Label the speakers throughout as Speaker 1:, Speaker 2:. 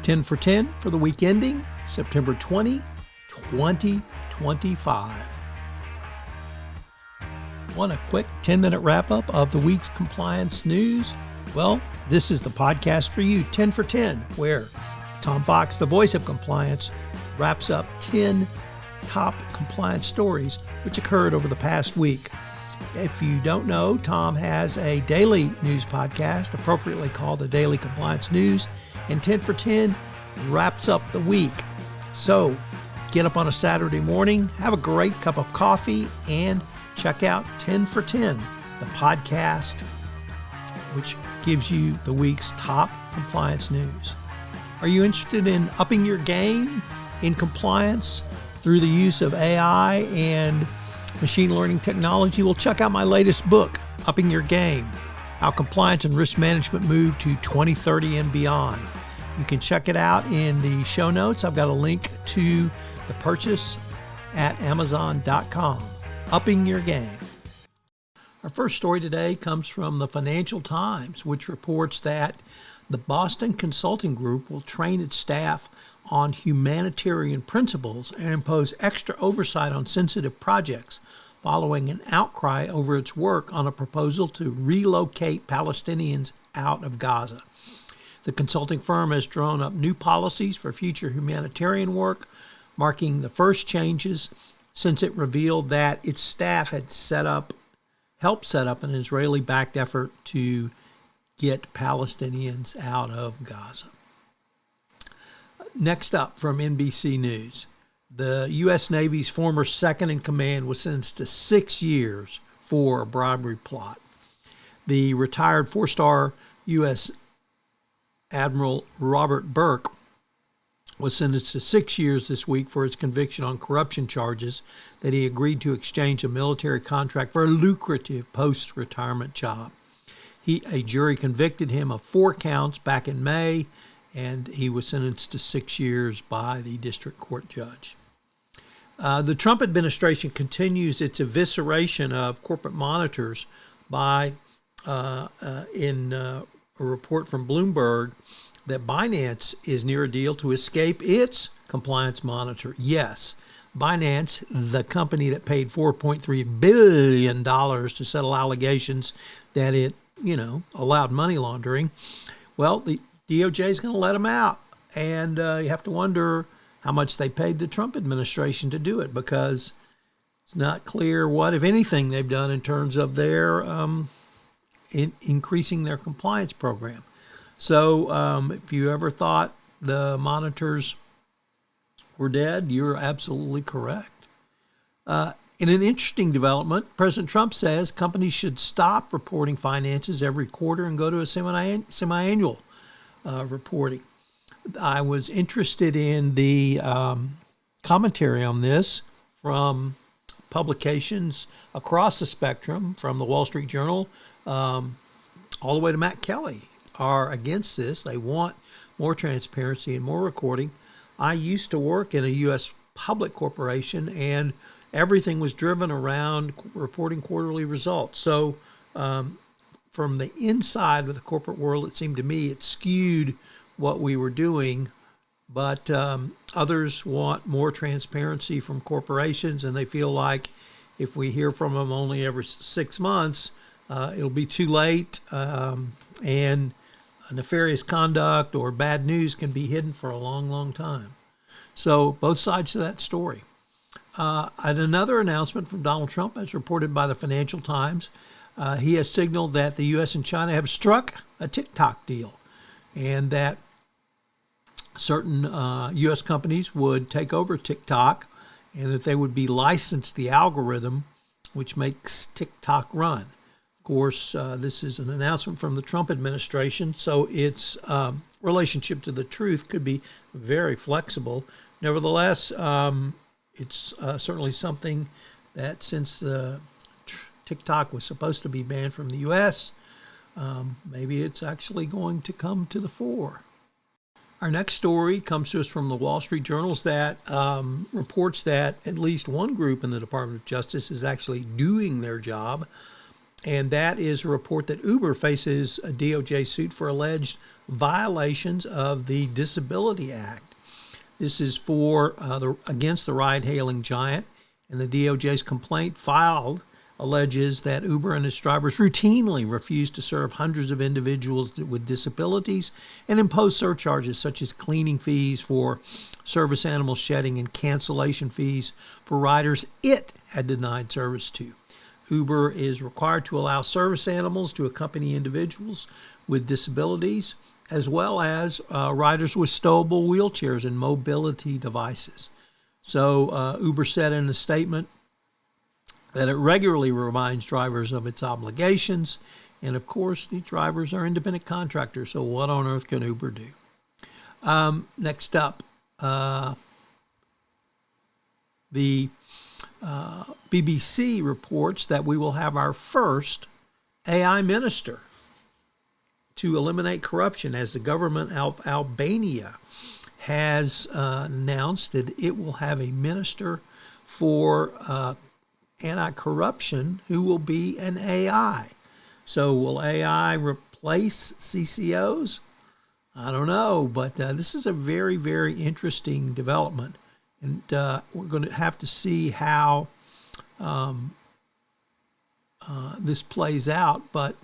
Speaker 1: 10 for 10 for the week ending September 20, 2025. Want a quick 10-minute wrap-up of the week's compliance news? Well, this is the podcast for you, 10 for 10, where Tom Fox, the voice of compliance, wraps up 10 top compliance stories which occurred over the past week. If you don't know, Tom has a daily news podcast, appropriately called the Daily Compliance News, and 10 for 10 wraps up the week. So get up on a Saturday morning, have a great cup of coffee, and check out 10 for 10, the podcast which gives you the week's top compliance news. Are you interested in upping your game in compliance through the use of AI and machine learning technology? Well, check out my latest book, Upping Your Game, How Compliance and Risk Management Move to 2030 and Beyond. You can check it out in the show notes. I've got a link to the purchase at Amazon.com. Upping Your Game. Our first story today comes from the Financial Times, which reports that the Boston Consulting Group will train its staff on humanitarian principles and impose extra oversight on sensitive projects following an outcry over its work on a proposal to relocate Palestinians out of Gaza. The consulting firm has drawn up new policies for future humanitarian work, marking the first changes since it revealed that its staff had helped set up an Israeli-backed effort to get Palestinians out of Gaza. Next up from NBC News, the U.S. Navy's former second-in-command was sentenced to 6 years for a bribery plot. The retired four-star U.S. Admiral Robert Burke was sentenced to 6 years this week for his conviction on corruption charges that he agreed to exchange a military contract for a lucrative post-retirement job. A jury convicted him of 4 counts back in May, and he was sentenced to 6 years by the district court judge. The Trump administration continues its evisceration of corporate monitors by, in a report from Bloomberg, that Binance is near a deal to escape its compliance monitor. Yes, Binance, the company that paid $4.3 billion to settle allegations that it, allowed money laundering. Well, the DOJ is going to let them out. And you have to wonder how much they paid the Trump administration to do it, because it's not clear what, if anything, they've done in terms of their increasing their compliance program. So if you ever thought the monitors were dead, you're absolutely correct. In an interesting development, President Trump says companies should stop reporting finances every quarter and go to a semi-annual reporting. I was interested in the commentary on this from publications across the spectrum, from the Wall Street Journal all the way to Matt Kelly, are against this. They want more transparency and more recording. I used to work in a U.S. public corporation, and everything was driven around reporting quarterly results. So from the inside of the corporate world, it seemed to me it skewed what we were doing, but others want more transparency from corporations, and they feel like if we hear from them only every 6 months, it'll be too late, and nefarious conduct or bad news can be hidden for a long, long time. So both sides of that story. And another announcement from Donald Trump, as reported by the Financial Times, he has signaled that the U.S. and China have struck a TikTok deal, and that certain U.S. companies would take over TikTok, and that they would be licensed the algorithm which makes TikTok run. Of course, this is an announcement from the Trump administration, so its relationship to the truth could be very flexible. Nevertheless, it's certainly something that, since TikTok was supposed to be banned from the U.S., maybe it's actually going to come to the fore. Our next story comes to us from the Wall Street Journal that reports that at least one group in the Department of Justice is actually doing their job and that is a report that Uber faces a DOJ suit for alleged violations of the Disability Act. This is against the ride-hailing giant, and the DOJ's complaint filed alleges that Uber and its drivers routinely refuse to serve hundreds of individuals with disabilities and impose surcharges such as cleaning fees for service animal shedding and cancellation fees for riders it had denied service to. Uber is required to allow service animals to accompany individuals with disabilities, as well as riders with stowable wheelchairs and mobility devices. So Uber said in a statement that it regularly reminds drivers of its obligations. And of course, these drivers are independent contractors. So what on earth can Uber do? Next up, the BBC reports that we will have our first AI minister to eliminate corruption, as the government of Albania has announced that it will have a minister for anti-corruption who will be an AI. So will AI replace CCOs? I don't know, but this is a very, very interesting development. And we're going to have to see how this plays out. But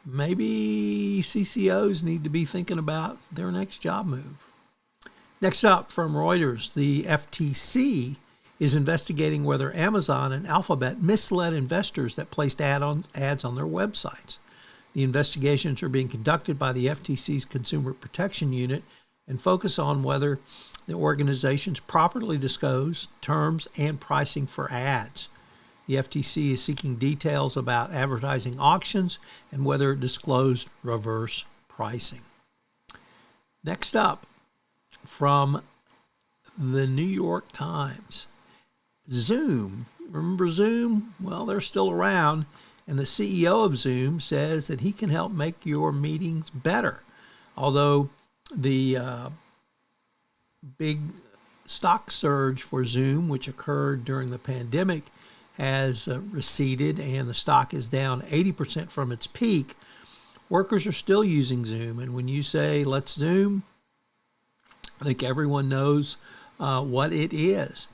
Speaker 1: maybe CCOs need to be thinking about their next job move. Next up, from Reuters, the FTC is investigating whether Amazon and Alphabet misled investors that placed ads on their websites. The investigations are being conducted by the FTC's Consumer Protection Unit and focus on whether the organizations properly disclose terms and pricing for ads. The FTC is seeking details about advertising auctions and whether it disclosed reverse pricing. Next up, from the New York Times, Zoom. Remember Zoom? Well, they're still around, and the CEO of Zoom says that he can help make your meetings better. Although the big stock surge for Zoom, which occurred during the pandemic, has receded and the stock is down 80% from its peak, workers are still using Zoom. And when you say, let's Zoom, I think everyone knows what it is.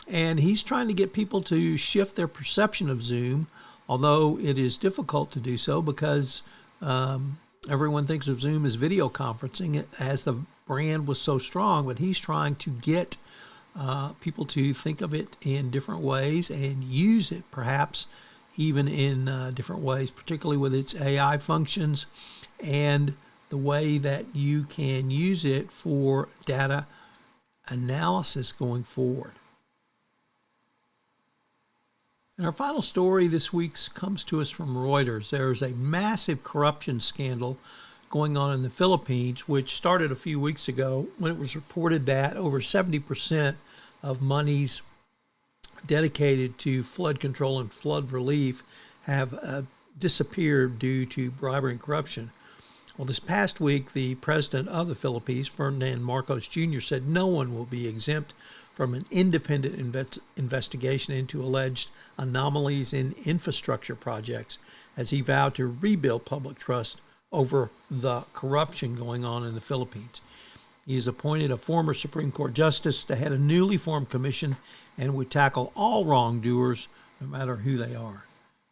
Speaker 1: And he's trying to get people to shift their perception of Zoom, although it is difficult to do so because everyone thinks of Zoom as video conferencing, as the brand was so strong. But he's trying to get people to think of it in different ways and use it perhaps even in different ways, particularly with its AI functions and the way that you can use it for data analysis going forward. And our final story this week comes to us from Reuters. There's a massive corruption scandal going on in the Philippines, which started a few weeks ago when it was reported that over 70% of monies dedicated to flood control and flood relief have disappeared due to bribery and corruption. Well, this past week, the president of the Philippines, Ferdinand Marcos Jr., said no one will be exempt from an independent investigation into alleged anomalies in infrastructure projects, as he vowed to rebuild public trust over the corruption going on in the Philippines. He has appointed a former Supreme Court justice to head a newly formed commission and would tackle all wrongdoers, no matter who they are.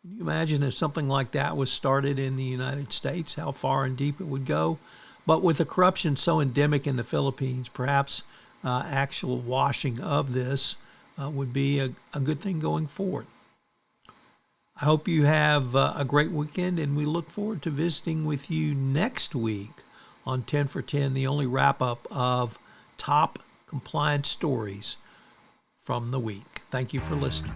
Speaker 1: Can you imagine if something like that was started in the United States, how far and deep it would go? But with the corruption so endemic in the Philippines, perhaps actual washing of this would be a good thing going forward. I hope you have a great weekend, and we look forward to visiting with you next week on 10 for 10, the only wrap-up of top compliance stories from the week. Thank you for listening.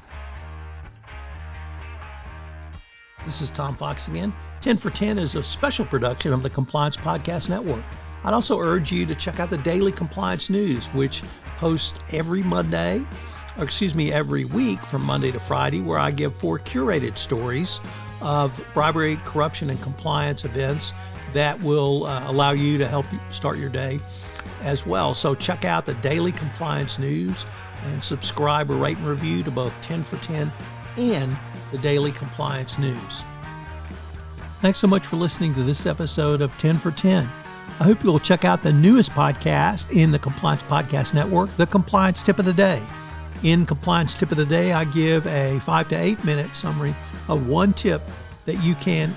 Speaker 1: This is Tom Fox again. 10 for 10 is a special production of the Compliance Podcast Network. I'd also urge you to check out the Daily Compliance News, which posts every week from Monday to Friday, where I give 4 curated stories of bribery, corruption, and compliance events that will allow you to help you start your day as well. So check out the Daily Compliance News and subscribe or rate and review to both 10 for 10 and the Daily Compliance News. Thanks so much for listening to this episode of 10 for 10. I hope you'll check out the newest podcast in the Compliance Podcast Network, the Compliance Tip of the Day. In Compliance Tip of the Day, I give a 5 to 8 minute summary of one tip that you can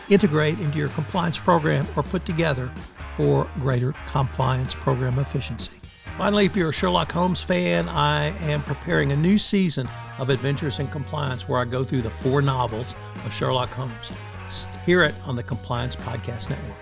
Speaker 1: integrate into your compliance program or put together for greater compliance program efficiency. Finally, if you're a Sherlock Holmes fan, I am preparing a new season of Adventures in Compliance where I go through the 4 novels of Sherlock Holmes. Hear it on the Compliance Podcast Network.